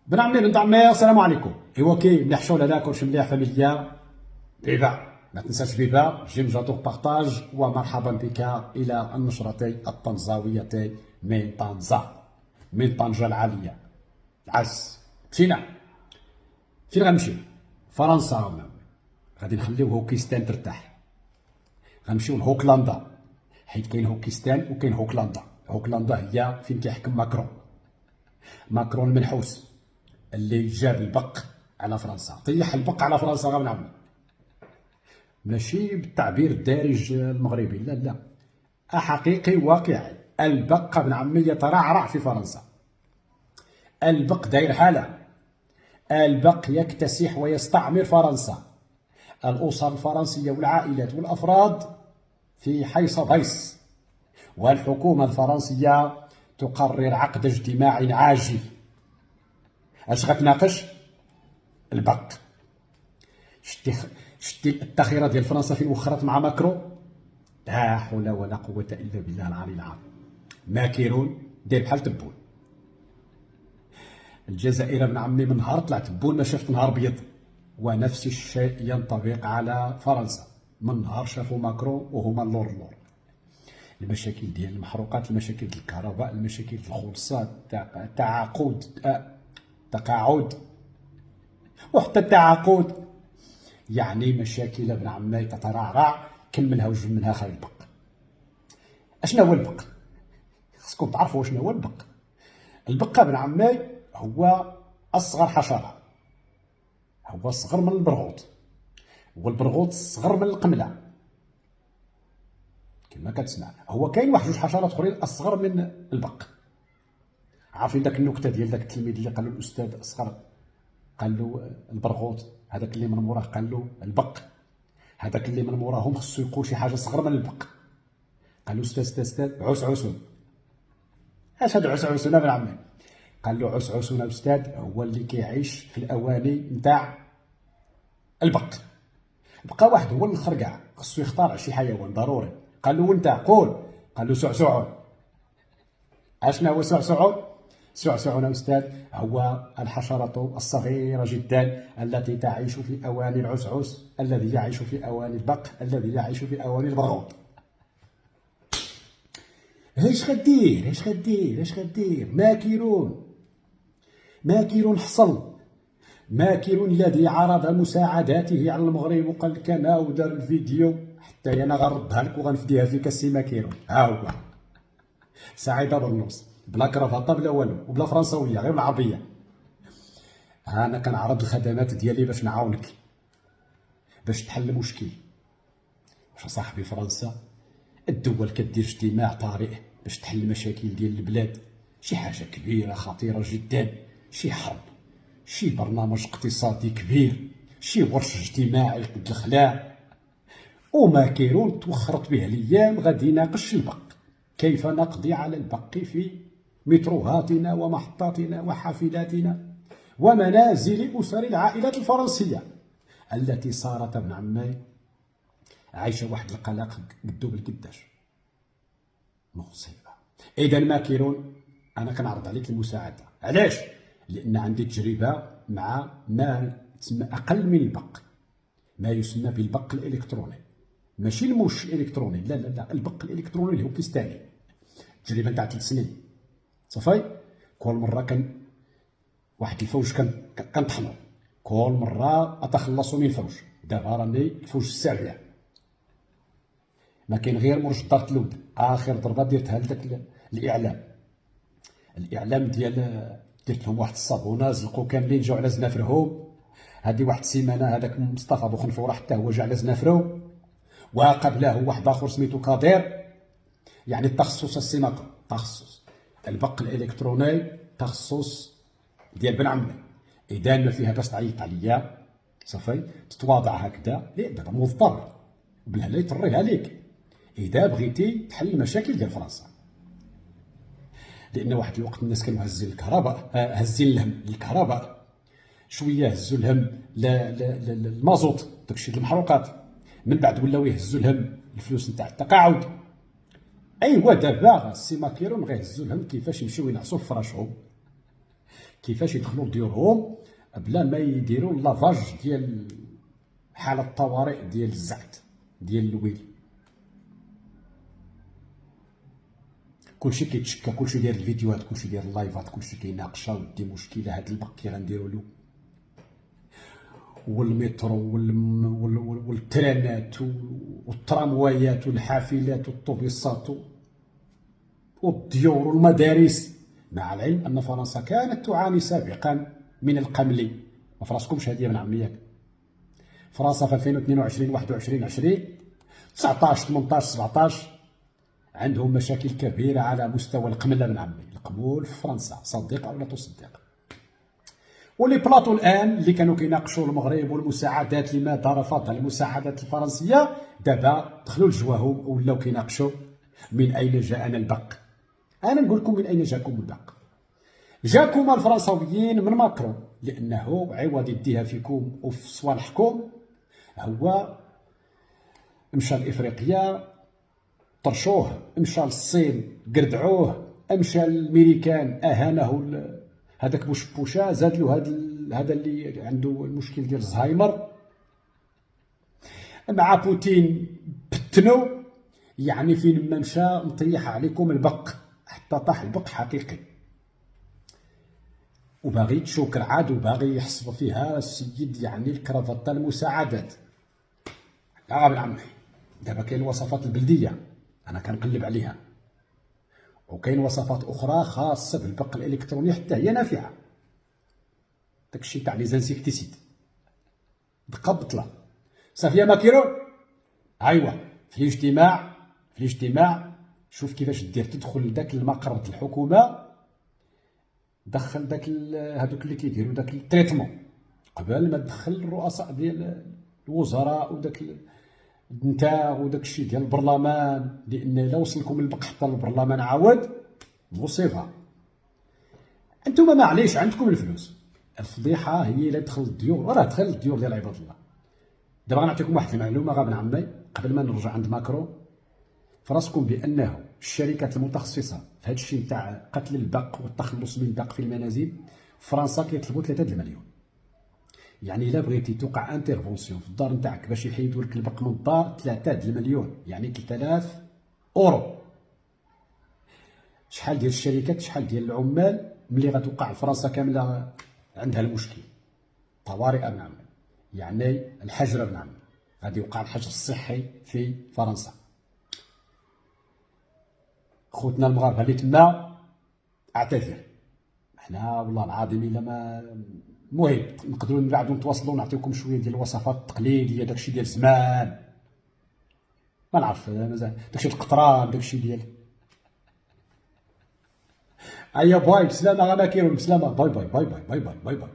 بن عمي بنت عمي السلام عليكم. ايوا كي مليح شغل هذاك كلشي مليح فاميليا. فيفا ما تنساش فيفا جيم جاتو بارطاج ومرحبا بك الى النشرة الطنجاوية من طنجة، من طنجة العالية العز. مشينا فين غنمشيو؟ فرنسا. غادي نخليو هوكيستان ترتاح، غنمشيو لهوكلندا حيت كاين هوكيستان وكاين هوكلندا. هوكلندا هي فين كيحكم ماكرون المنحوس اللي جاب البق على فرنسا، طيح البق على فرنسا غير نعم، ماشي بالتعبير الدارج المغربي، لا لا، حقيقي واقعي. البق ابن عمي يترعرع في فرنسا، البق داير حاله، البق يكتسح ويستعمر فرنسا. الأسر الفرنسية والعائلات والأفراد في حيص بيص، والحكومة الفرنسية تقرر عقد اجتماع عاجل. اش غتناقش؟ البق. شتي التاخيره ديال فرنسا فين وخرت مع ماكرون؟ لا حول ولا قوه الا بالله العلي العظيم. ماكرون داير بحال تبون. الجزائر ابن عمي من نهار طلع تبون ما شافت نهار بيض، ونفس الشيء ينطبق على فرنسا من نهار شافوا ماكرون وهما اللور. المشاكل ديال المحروقات، المشاكل ديال الكهرباء، المشاكل ديال الخلصات، تقاعد وحتى التعاقد، يعني مشاكل ابن عمي تترعرع. كملها وجب منها خير البق. اشنا هو البق؟ خصكم تعرفوا شنو هو البق. البق ابن عمي هو اصغر حشره، هو صغر من البرغوث، والبرغوث صغر من القمله كما كتسمع. هو كاين واحد جوج حشرات اخرين اصغر من البق. عارفين داك النكته ديال داك التلميذ اللي قال له الاستاذ اصغر، قال له البرغوث، هذاك اللي من موراه قال له البق، هذاك اللي من موراهم خصو يقول شي حاجه صغر من البق. قال له استاذ عسعسون. اش هاد عسعسون ابن عمي؟ قال له عسعسون استاذ هو اللي كيعيش في الاواني نتاع البق. بقى واحد هو الاخر كاع خصو يختار شي حيوان ضروري. قال له وانت قول. قال له سعسعون. اشنا هو سعسعون؟ سعسعون أستاذ هو الحشرة الصغيرة جدا التي تعيش في أواني العسعس، الذي يعيش في أواني البق، الذي يعيش في أواني البرغوث. اش غدير؟ ماكرون حصل، ماكرون الذي عرض مساعداته على المغرب وقال لك انا ودار الفيديو حتى انا غنردها لك وغنفديها فيك السي ماكرون. ها هو سعيده بالنص، بلا كرافطه بلا والو وبلا فرنساويه غير بالعربيه. انا كنعرض الخدمات ديالي باش نعاونك باش تحل المشكل. واش صاحبي فرنسا الدول كدير اجتماع طارئ باش تحل المشاكل ديال البلاد، شي حاجه كبيره خطيره جدا، شي حرب، شي برنامج اقتصادي كبير، شي ورش اجتماعي قد الخلاع، وماكرون توخرت به الايام غادي يناقش البق، كيف نقضي على البق في متروهاتنا ومحطاتنا وحافلاتنا ومنازل أسر العائلات الفرنسية التي صارت ابن عمي عايشة واحد القلق قدو بالقداش. مصيبة. إذا ماكرون أنا كنعرض عليك المساعدة. علاش؟ لأن عندي تجربة مع ما تسمى أقل من البق، ما يسمى بالبق الإلكتروني، ماشي الموش الإلكتروني، لا لا لا، البق الإلكتروني اللي هو كيستاني. تجربة نتاع 3 سنين صافي. كل مرة كان واحد الفوج كنطحنو، كل مرة أتخلصوا من فوج. دابا راني الفوج السابع، ما كاين غير مرش ضغط الود. آخر ضربة درتها لداك الإعلام ديال درت لهم واحد الصابونة زلقوا كاملين جاو على زنافرهم. هادي واحد السيمانة هذاك مصطفى بوخنفورة حتى هو جا على زنافرو، وقبله واحد آخر سميتو كادير. يعني التخصص السماقة، تخصص البق الالكتروني، تخصص ديال بن عمي. اذا ما فيها باش تعيط عليا صافي تتواضع هكذا، لا دابا مضطر بلا لا يطريها ليك اذا بغيتي تحل المشاكل ديال فرنسا. لان واحد الوقت الناس كانوا هازين الكهرباء، هازين الهم للكهرباء، شويه هزوا الهم للمازوت داكشي المحروقات، من بعد ولاو يهزوا الهم الفلوس نتاع التقاعد. ايوا دابا السي ماكرون غيهزوا لهم كيفاش يمشيو ينعسوا في فراشهم، كيفاش يدخلوا لديورهم بلا ما يديروا لافاج ديال حالة الطوارئ ديال الزعت ديال الويل. كلشي كيتشكى، كلشي داير الفيديوهات، كلشي داير اللايفات، كلشي كيناقش ودي مشكله هاد البق كي غنديروا له، والمترو والترانات والتراموايات والحافلات والطوبيسات والديور والمدارس. مع العلم ان فرنسا كانت تعاني سابقا من القمل. ما فراسكمش هذه من عمياك. فرنسا في 2022 21 20 19 18 17 عندهم مشاكل كبيره على مستوى القمل من عمي. القمول في فرنسا، صدق او لا تصدق. ولي بلاطو الان اللي كانوا كيناقشوا المغرب والمساعدات، لماذا رفض المساعدات الفرنسيه، دابا دخلوا لجواهم ولاو كيناقشوا من اين جاءنا البق. انا نقول لكم من اين جاكم البق. جاكم الفرنساويين من ماكرون، لانه عوض يديها فيكم وفي صوالحكم هو مشى لافريقيا طرشوه، مشى للصين قردعوه، مشى للميريكان اهانه هذاك بوشا، زاد له هذا اللي عنده المشكل ديال الزهايمر. مع بوتين بتنو، يعني فين ما مشى مطيح عليكم البق حتى طاح البق حقيقي. وباغي تشوكر عاد وباغي يحسب فيها السيد يعني الكرافطه المساعدات. لا ابن عمي، دابا كاين الوصفات البلديه انا كنقلب عليها، وكاين وصفات اخرى خاصه بالبق الالكتروني حتى هي نافعه. داكشي تاع لي زانسيكتيسيد دقه بطله صافيه ما كيرو. ايوا في الاجتماع شوف كيفاش دير، تدخل لذاك المقر د الحكومه، دخل داك هذوك اللي كيديروا داك التريتمون قبل ما تدخل الرؤساء ديال الوزراء وداك نتا وداك الشيء ديال البرلمان، لان الا وصلكم البق حتى البرلمان عاود مصيبه. انتم معليش عندكم الفلوس، الفضيحه هي الا دخل الديور، وراه دخل الديور ديال عباد الله. دابا غنعطيكم واحد المعلومه غا بن عمي قبل ما نرجع عند ماكرون. فراسكم بانه الشركات المتخصصه في هذا الشيء نتاع قتل البق والتخلص من البق في المنازل في فرنسا كيطلبوا 3 المليون. يعني الا بغيتي توقع انترفونسيون في الدار نتاعك باش يحيدوا لك البق من الدار 3 المليون، يعني 3000 اورو. شحال ديال الشركات، شحال ديال العمال ملي غتوقع فرنسا كامله عندها المشكل. طوارئ ابن عمي، يعني الحجر ابن عمي، غادي يوقع الحجر الصحي في فرنسا. خوتنا المغاربه اللي تما اعتذر، حنا والله العظيم الا ما المهم نقدروا نبعدوا نتواصلوا ونعطيكم شويه ديال الوصفات التقليديه، داكشي ديال زمان ما نعرف مازال، داكشي القطران، داكشي ديال ايا باي بسلامه. انا كيرون بسلامه، باي باي باي باي باي باي باي باي.